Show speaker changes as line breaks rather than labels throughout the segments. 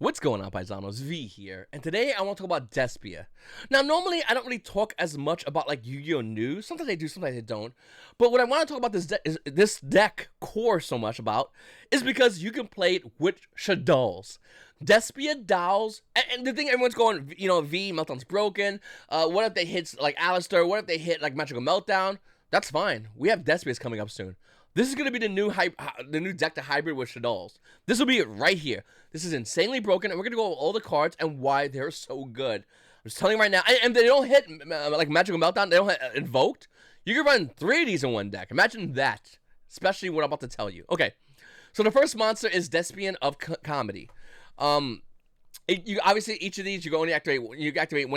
What's going on, Paisanos? V here, and today I want to talk about Despia. Now, normally I don't really talk as much about like Yu-Gi-Oh news. Sometimes I do, sometimes I don't. But what I want to talk about this deck core so much about is because you can play it with Shaddolls. Despia dolls, and the thing everyone's going, V Meltdown's broken. What if they hit like Alistair? What if they hit like Magical Meltdown? That's fine. We have Despia's coming up soon. This is going to be the new deck to hybrid with Shaddolls. This will be it right here. This is insanely broken, and we're going to go over all the cards and why they're so good. I'm just telling you right now, and they don't hit like Magical Meltdown, they don't hit Invoked. You can run 3 of these in one deck. Imagine that, especially what I'm about to tell you. Okay, so the first monster is Despian of Comedy. Obviously each of these you can only activate one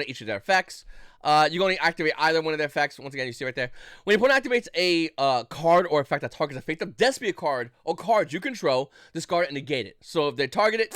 of each of their effects. You can only activate either one of their effects. Once again, you see right there. When your opponent activates a card or effect that targets a face-up Despia card or cards you control, discard it and negate it. So if they target it,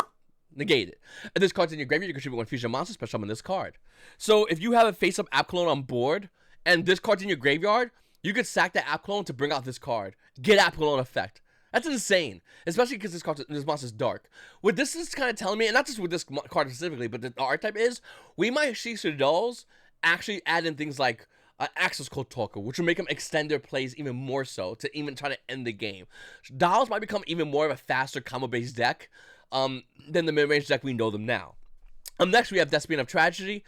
negate it. If this card's in your graveyard, you contribute one fusion monster, special summon this card. So if you have a face-up app clone on board and this card's in your graveyard, you could sack that app clone to bring out this card. Get app clone effect. That's insane, especially because this monster's dark. What this is kind of telling me, and not just with this card specifically, but the archetype is, we might see Shaddolls actually add in things like Access Code Talker, which will make them extend their plays even more so, to even try to end the game. Dolls might become even more of a faster combo-based deck than the mid-range deck we know them now. Next, we have Despian of Tragedy.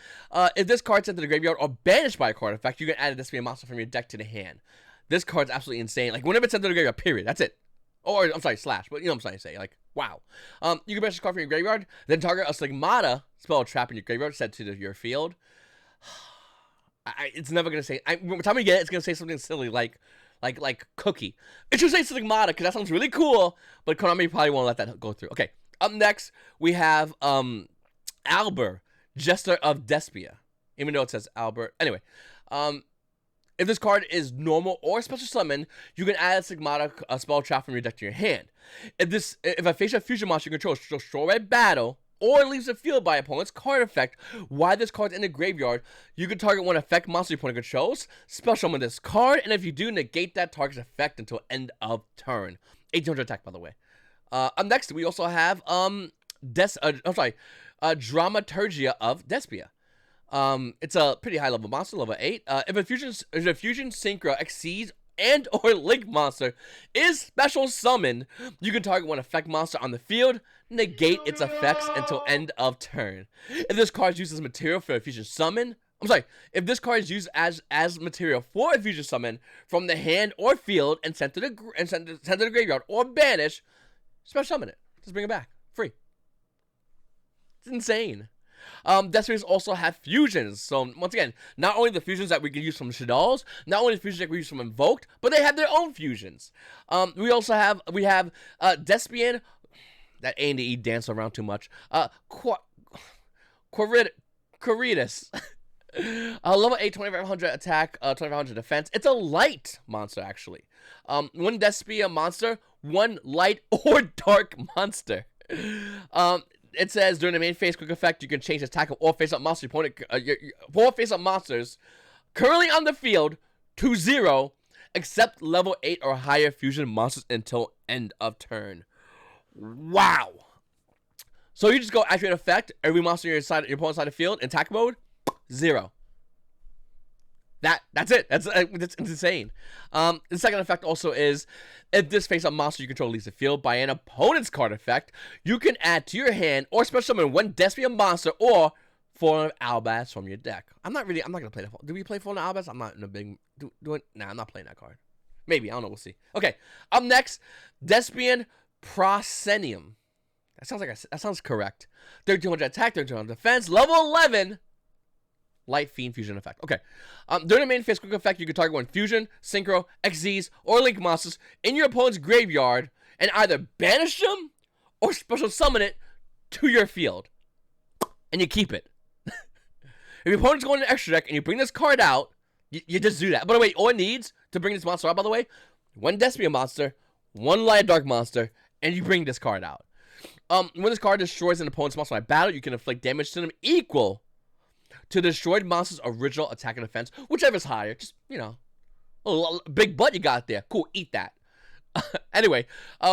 If this card's sent to the graveyard or banished by a card effect, you can add a Despian monster from your deck to the hand. This card's absolutely insane. Like, whenever it's sent to the graveyard, period, that's it. Or, I'm sorry, slash, but you know what I'm trying to say. Like, wow. You can banish this card from your graveyard, then target a Stigmata spell trap in your graveyard, set to your field. It's never going to say, by the time we get it, it's going to say something silly like Cookie. It should say Stigmata, because that sounds really cool, but Konami probably won't let that go through. Okay, up next, we have Albert, Jester of Despia. Even though it says Albert. Anyway, if this card is normal or special summon, you can add a Stigmata spell trap from your deck to your hand. If a facial fusion monster you control destroy a battle or leaves the field by opponent's card effect while this card's in the graveyard, you can target one effect monster your opponent controls, special summon this card, and if you do, negate that target's effect until end of turn. 1800 attack, by the way. Up next, we also have Dramaturgia of Despia. It's a pretty high level monster, level 8. If a fusion synchro exceeds and or link monster is special summoned, you can target one effect monster on the field, negate its effects until end of turn. If this card is used as material for a fusion summon, if this card is used as material for a fusion summon from the hand or field and sent to the graveyard or banish, special summon it. Just bring it back, free. It's insane. Despias also have fusions. So once again, not only the fusions that we can use from Shaddolls, not only the fusions that we use from Invoked, but they have their own fusions. We have Despian. That A and the E dance around too much. Quiritus. Level 8, 2500 attack, 2500 defense. It's a light monster, actually. One Despia monster, one light or dark monster. It says during the main phase quick effect, you can change the attack of all face-up monster all face-up monsters currently on the field to 0, except level 8 or higher fusion monsters until end of turn. Wow! So you just go activate effect, every monster your opponent's side of the field in attack mode, 0. That's it. That's insane. The second effect also is, if this face-up monster you control leaves the field by an opponent's card effect, you can add to your hand or special summon one Despia monster or form of Albaz from your deck. I'm not gonna play that. Do we play form of Albaz? I'm not in a big Nah, I'm not playing that card. Maybe, I don't know. We'll see. Okay. Up next, Despian Proscenium. That sounds correct. 3200 attack, 3200 defense, level 11. Light Fiend fusion effect. Okay. During the main phase quick effect, you can target one fusion, synchro, XZs, or link monsters in your opponent's graveyard and either banish them or special summon it to your field. And you keep it. If your opponent's going to extra deck and you bring this card out, you just do that. By the way, all it needs to bring this monster out, by the way, one Despia monster, one light dark monster, and you bring this card out. When this card destroys an opponent's monster by battle, you can inflict damage to them equal to the destroyed monster's original attack and defense, whichever's higher. Just, a big butt you got there. Cool, eat that. Anyway,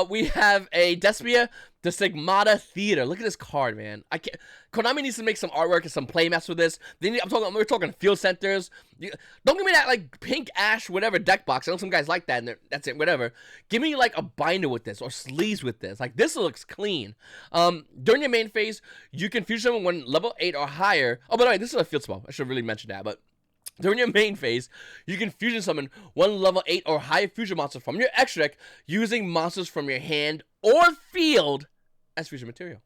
we have a Despia, the Stigmata Theater. Look at this card, man. I can't. Konami needs to make some artwork and some playmats with this. We're talking field centers. Don't give me that like pink ash whatever deck box. I know some guys like that, and that's it. Whatever. Give me like a binder with this or sleeves with this. Like this looks clean. During your main phase, you can fusion summon when level 8 or higher. Oh, by the way, this is a field spell. I should really mention that, but. During your main phase, you can fusion summon one level 8 or higher fusion monster from your extra deck using monsters from your hand or field as fusion material.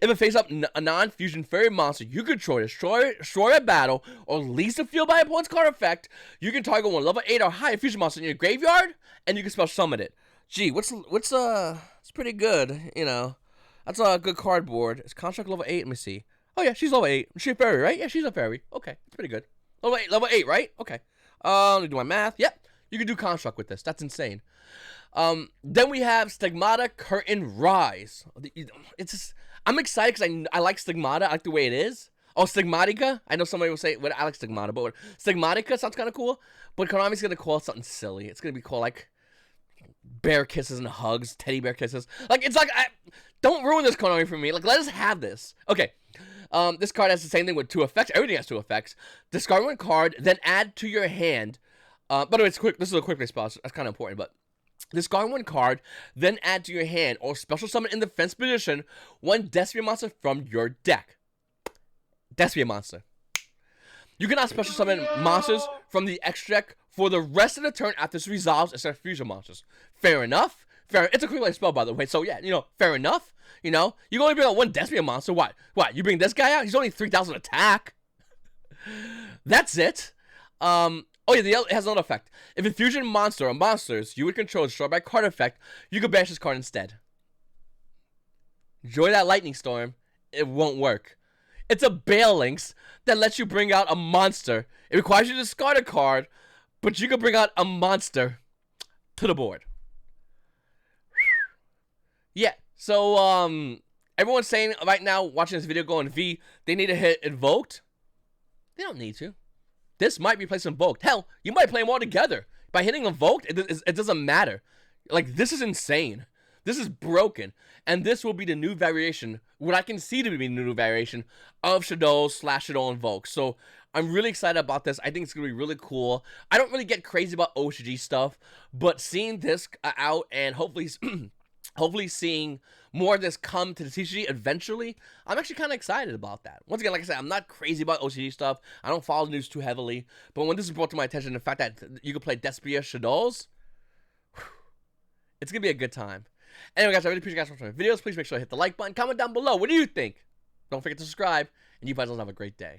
If it face up a non-fusion fairy monster you control, destroy a battle, or leaves the field by opponent's card effect, you can target one level 8 or higher fusion monster in your graveyard, and you can spell summon it. Gee, it's pretty good, you know. That's a good cardboard. It's construct level 8, let me see. Oh yeah, she's level 8. She's a fairy, right? Yeah, she's a fairy. Okay, it's pretty good. Level 8, right? Okay. Let me do my math. Yep. You can do construct with this. That's insane. Then we have Stigmata Curtain Rise. It's just, I'm excited because I like Stigmata. I like the way it is. Oh, Stigmatica? I know somebody will say, well, I like Stigmata, but Stigmatica sounds kind of cool. But Konami's going to call it something silly. It's going to be called, like, bear kisses and hugs, teddy bear kisses. Like, it's like, don't ruin this Konami for me. Like, let us have this. Okay. This card has the same thing with 2 effects. Everything has 2 effects. Discard 1 card, then add to your hand. By the way, it's quick. This is a quick response. That's kind of important, but discard 1 card, then add to your hand or special summon in defense position 1 Despia monster from your deck. Despia monster. You cannot special summon monsters from the extra deck for the rest of the turn after this resolves instead of fusion monsters. Fair enough. It's a quick life spell, by the way. So yeah, you know, fair enough. You know, you can only bring out 1 Despia monster. What? You bring this guy out? He's only 3,000 attack. That's it. Oh yeah, it has another effect. If a fusion monster or monsters you would control is destroyed by card effect, you can banish this card instead. Enjoy that lightning storm. It won't work. It's a Bale Links that lets you bring out a monster. It requires you to discard a card, but you can bring out a monster to the board. Yeah. So, everyone's saying right now, watching this video going V, they need to hit Invoked. They don't need to. This might replace Invoked. Hell, you might play them all together. By hitting Invoked, it doesn't matter. Like, this is insane. This is broken. And this will be the new variation, what I can see to be the new variation of Shaddolls / Shadow Invoke. So, I'm really excited about this. I think it's going to be really cool. I don't really get crazy about OCG stuff, but seeing this out and hopefully seeing more of this come to the TCG eventually, I'm actually kind of excited about that. Once again, like I said, I'm not crazy about OCG stuff. I don't follow the news too heavily. But when this is brought to my attention, the fact that you can play Despia Shaddolls, it's going to be a good time. Anyway, guys, I really appreciate you guys watching my videos. Please make sure to hit the like button. Comment down below. What do you think? Don't forget to subscribe. And you guys all have a great day.